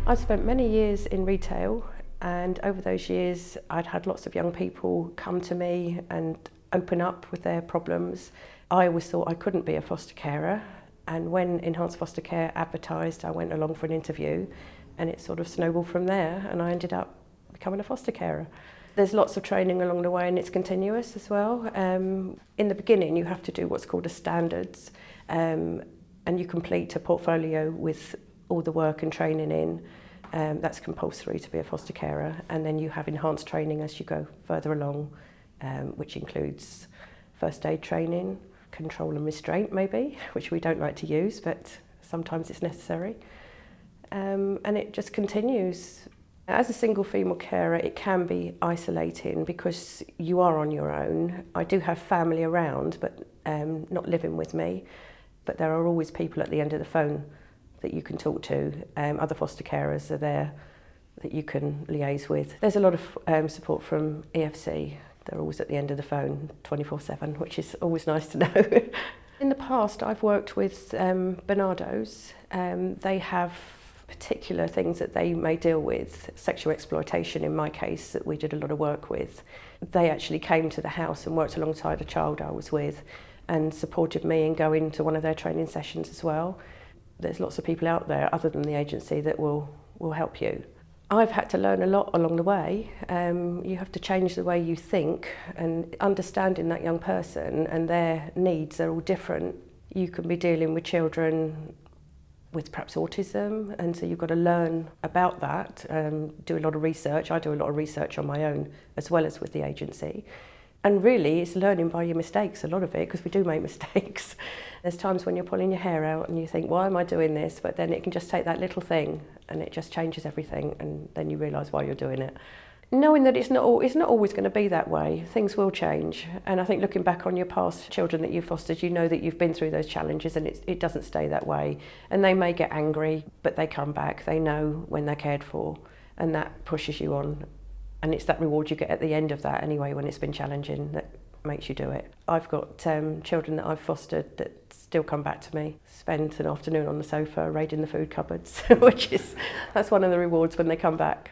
I spent many years in retail, and over those years I'd had lots of young people come to me and open up with their problems. I always thought I couldn't be a foster carer, and when Enhanced Foster Care advertised, I went along for an interview, and it sort of snowballed from there, and I ended up becoming a foster carer. There's lots of training along the way, and it's continuous as well. In the beginning, you have to do what's called a standards, and you complete a portfolio with all the work and training in. That's compulsory to be a foster carer, and then you have enhanced training as you go further along, which includes first aid training, control and restraint maybe, which we don't like to use, but sometimes it's necessary. And it just continues. As a single female carer, it can be isolating because you are on your own. I do have family around, but not living with me, but there are always people at the end of the phone that you can talk to. Other foster carers are there that you can liaise with. There's a lot of support from EFC. They're always at the end of the phone 24/7, which is always nice to know. In the past, I've worked with Bernardo's. They have particular things that they may deal with, sexual exploitation in my case, that we did a lot of work with. They actually came to the house and worked alongside a child I was with and supported me in going to one of their training sessions as well. There's lots of people out there other than the agency that will help you. I've had to learn a lot along the way. You have to change the way you think, and understanding that young person and their needs are all different. You can be dealing with children with perhaps autism, and so you've got to learn about that, do a lot of research. I do a lot of research on my own as well as with the agency. And really it's learning by your mistakes, a lot of it, because we do make mistakes. There's times when you're pulling your hair out and you think, why am I doing this? But then it can just take that little thing and it just changes everything, and then you realise why you're doing it. Knowing that it's not always going to be that way, things will change. And I think looking back on your past children that you've fostered, you know that you've been through those challenges, and it doesn't stay that way. And they may get angry, but they come back. They know when they're cared for, and that pushes you on. And it's that reward you get at the end of that anyway, when it's been challenging, that makes you do it. I've got children that I've fostered that still come back to me, spend an afternoon on the sofa raiding the food cupboards, that's one of the rewards when they come back.